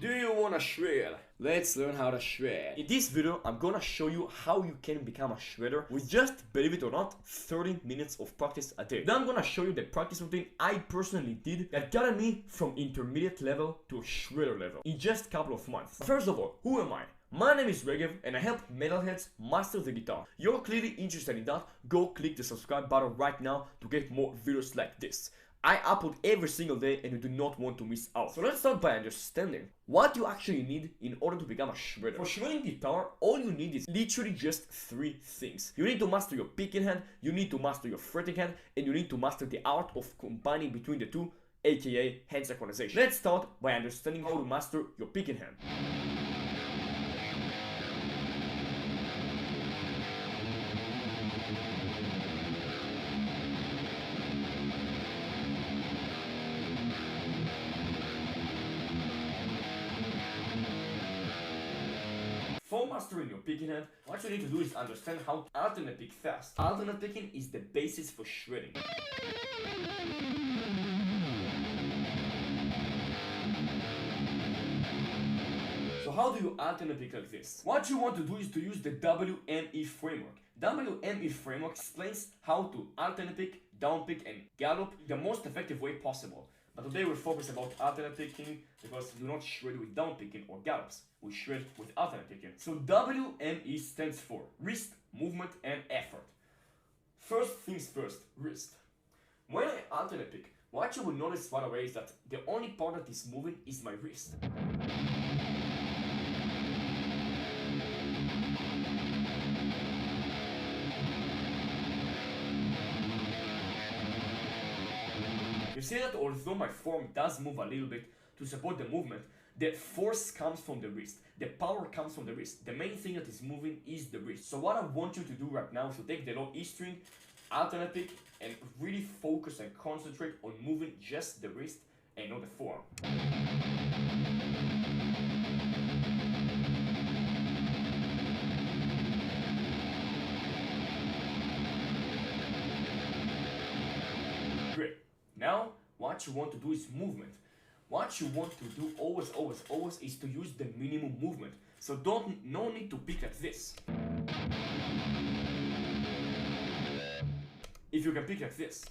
Do you wanna shred? Let's learn how to shred. In this video, I'm gonna show you how you can become a shredder with just, believe it or not, 30 minutes of practice a day. Then I'm gonna show you the practice routine I personally did that got me from intermediate level to shredder level in just a couple of months. First of all, who am I? My name is Regev and I help metalheads master the guitar. You're clearly interested in that? Go click the subscribe button right now to get more videos like this. I upload every single day and you do not want to miss out. So let's start by understanding what you actually need in order to become a shredder. For shredding guitar, all you need is literally just 3 things. You need to master your picking hand, you need to master your fretting hand, and you need to master the art of combining between the two, aka hand synchronization. Let's start by understanding how to master your picking hand. For mastering your picking hand, what you need to do is understand how to alternate pick fast. Alternate picking is the basis for shredding. So how do you alternate pick like this? What you want to do is to use the WME framework. WME framework explains how to alternate pick, down pick, and gallop the most effective way possible. But today we'll focus about alternate picking because we do not shred with down picking or gallops. We shred with alternate picking. So WME stands for wrist, movement, and effort. First things first, wrist. When I alternate pick, what you will notice right away is that the only part that is moving is my wrist. You see that although my form does move a little bit to support the movement, the force comes from the wrist. The power comes from the wrist. The main thing that is moving is the wrist. So what I want you to do right now is to take the low E string, alternate pick, and really focus and concentrate on moving just the wrist and not the forearm. Great. Now, what you want to do is movement. What you want to do always is to use the minimum movement. So no need to pick like this. If you can pick like this.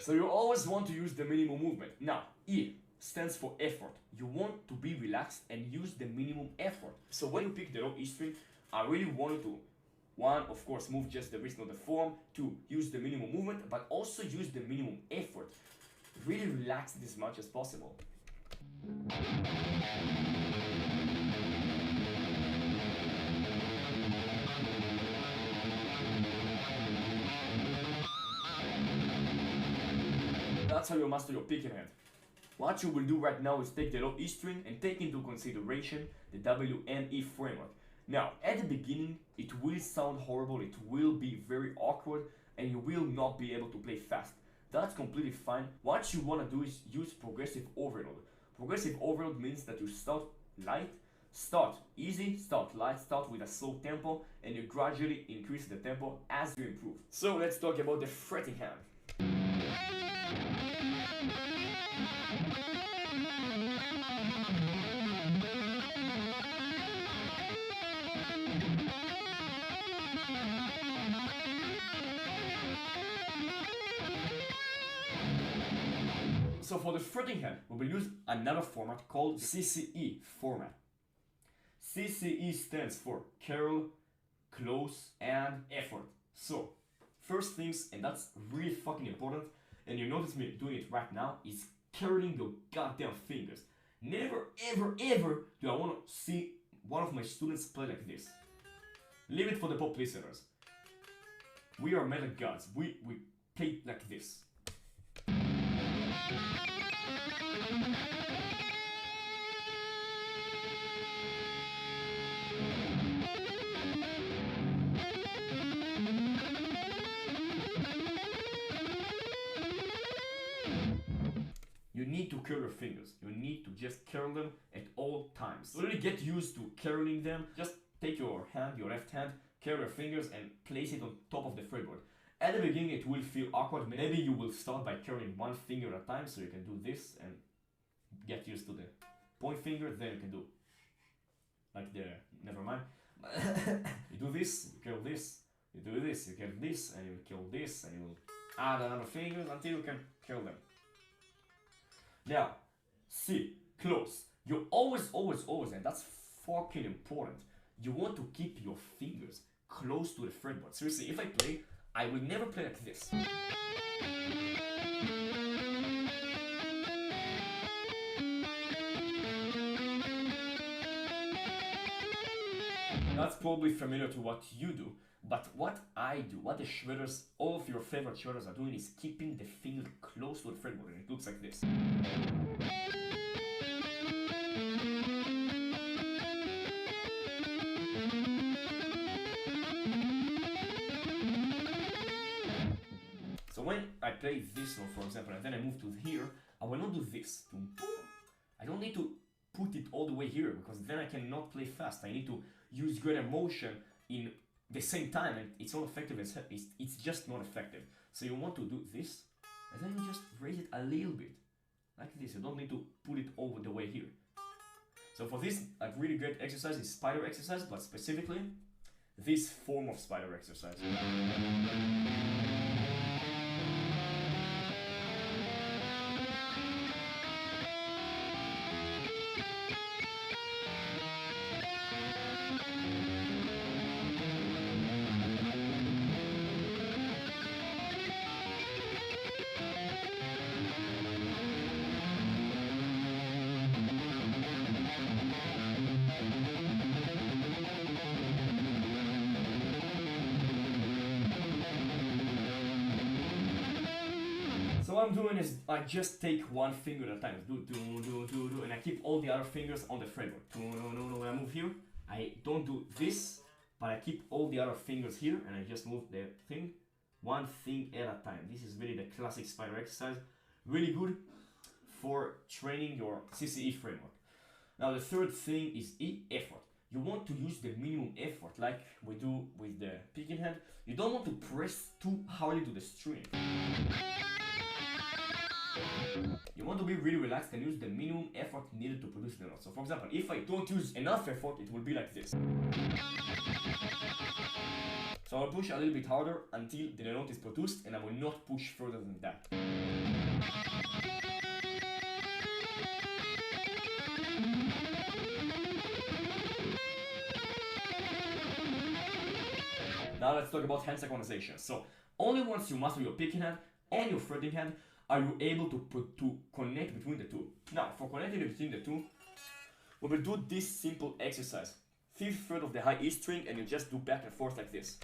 So you always want to use the minimum movement. Now, E stands for effort. You want to be relaxed and use the minimum effort. So when you pick the low E string, I really wanted to, 1, of course, move just the wrist, not the forearm. 2, use the minimum movement, but also use the minimum effort. Really relax it as much as possible. That's how you master your picking hand. What you will do right now is take the low E string and take into consideration the WME framework. Now, at the beginning, it will sound horrible, it will be very awkward, and you will not be able to play fast. That's completely fine. What you want to do is use progressive overload. Progressive overload means that you start light, start easy, start light, start with a slow tempo, and you gradually increase the tempo as you improve. So let's talk about the fretting hand. So for the fretting hand, we will use another format called CCE format. CCE stands for curl, close, and effort. So, first things, and that's really fucking important, and you notice me doing it right now, is curling your goddamn fingers. Never, ever, ever do I want to see one of my students play like this. Leave it for the pop listeners. We are metal gods. We play like this. You need to curl your fingers. You need to just curl them at all times. To really get used to curling them, just take your hand, your left hand, curl your fingers and place it on top of the fretboard. At the beginning it will feel awkward. Maybe you will start by curling one finger at a time, so you can do this and get used to the point finger, then you can do like the, never mind. You do this, you curl this, you do this, you curl this, and you curl this, and you will add another fingers until you can curl them. Now, see, close. You always, and that's fucking important, you want to keep your fingers close to the fretboard. Seriously, if I play, I will never play like this. That's probably familiar to what you do, but what I do, what the shredders, all of your favorite shredders are doing is keeping the finger close to the fretboard, and it looks like this. So when I play this note, for example, and then I move to here, I will not do this. I don't need to put it all the way here, because then I cannot play fast. I need to use greater motion in the same time, and it's not effective. It's just not effective. So you want to do this, and then you just raise it a little bit, like this. You don't need to put it all the way here. So for this, a really great exercise is spider exercise, but specifically this form of spider exercise. So what I'm doing is I just take one finger at a time, and I keep all the other fingers on the fretboard. When I move here, I don't do this, but I keep all the other fingers here, and I just move the thing, one thing at a time. This is really the classic spider exercise, really good for training your CCE framework. Now the third thing is effort. You want to use the minimum effort, like we do with the picking hand. You don't want to press too hardly to the string. You want to be really relaxed and use the minimum effort needed to produce the note. So for example, if I don't use enough effort, it will be like this. So I'll push a little bit harder until the note is produced, and I will not push further than that. Now let's talk about hand synchronization. So only once you master your picking hand and your fretting hand are you able to connect between the two. Now, for connecting between the two, we will do this simple exercise. 5th fret of the high E string, and you just do back and forth like this.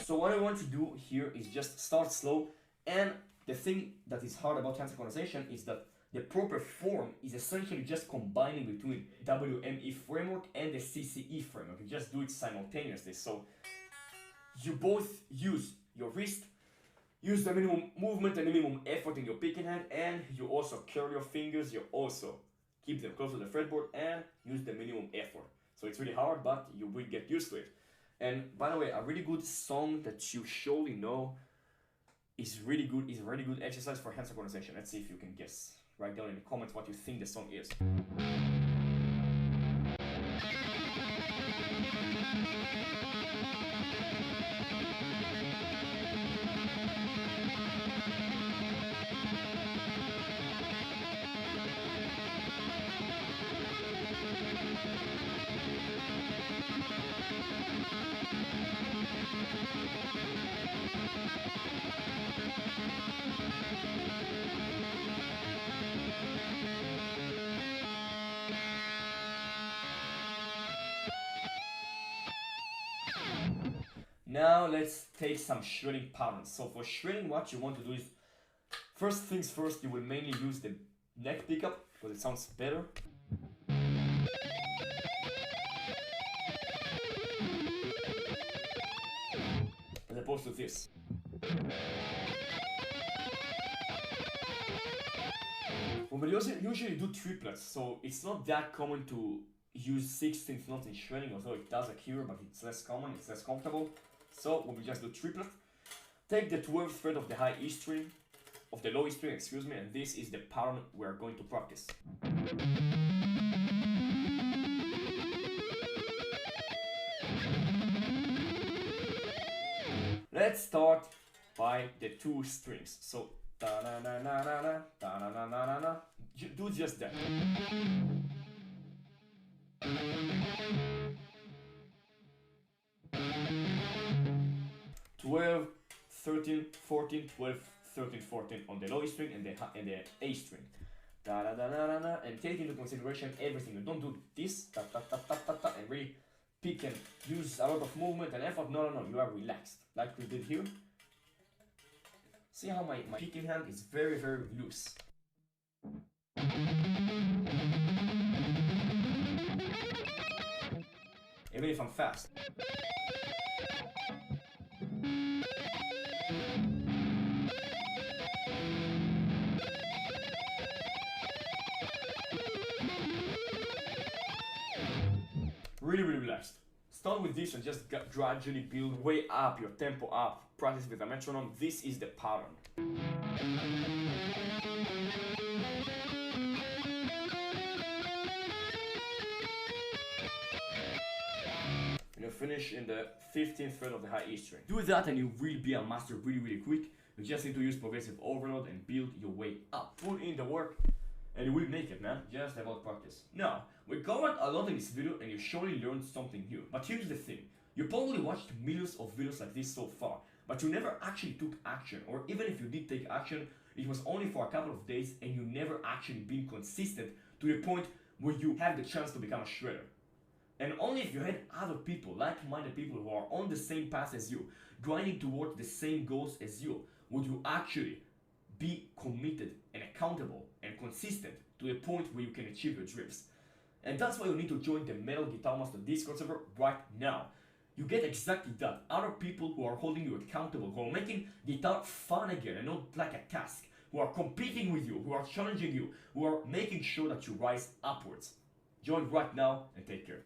So what I want to do here is just start slow, and the thing that is hard about hand synchronization is that the proper form is essentially just combining between WME framework and the CCE framework. You just do it simultaneously. So you both use your wrist, use the minimum movement and minimum effort in your picking hand, and you also curl your fingers, you also keep them close to the fretboard and use the minimum effort. So it's really hard, but you will get used to it. And by the way, a really good song that you surely know is a really good exercise for hand synchronization. Let's see if you can guess. Write down in the comments what you think the song is. Now let's take some shredding patterns. So for shredding, what you want to do is, first things first, you will mainly use the neck pickup because it sounds better. As opposed to this. We usually do triplets, so it's not that common to use 16th notes in shredding, although it does occur, but it's less common, it's less comfortable. So we will just do triplet. Take the 12th fret of the high E string, of the low E string, excuse me, and this is the pattern we're going to practice. Let's start by the 2 strings. So da na na na na na da na na na na na. Do just that. 12, 13, 14, 12, 13, 14 on the low E string and the A string. Da da da da da da, and take into consideration everything. You don't do this ta ta ta ta ta ta and really pick and use a lot of movement and effort. No, you are relaxed, like we did here. See how my picking hand is very, very loose. Even if I'm fast. Really relaxed. Start with this and just gradually build way up your tempo up. Practice with a metronome. This is the pattern. And you finish in the 15th fret of the high E string. Do that and you will be a master really quick. You just need to use progressive overload and build your way up. Put in the work and you will make it, man. Just about practice. Now, we covered a lot in this video and you surely learned something new. But here's the thing. You probably watched millions of videos like this so far, but you never actually took action. Or even if you did take action, it was only for a couple of days and you never actually been consistent to the point where you have the chance to become a shredder. And only if you had other people, like-minded people who are on the same path as you, grinding towards the same goals as you, would you actually be committed and accountable and consistent to the point where you can achieve your dreams. And that's why you need to join the Metal Guitar Master Discord server right now. You get exactly that. Other people who are holding you accountable, who are making guitar fun again and not like a task, who are competing with you, who are challenging you, who are making sure that you rise upwards. Join right now and take care.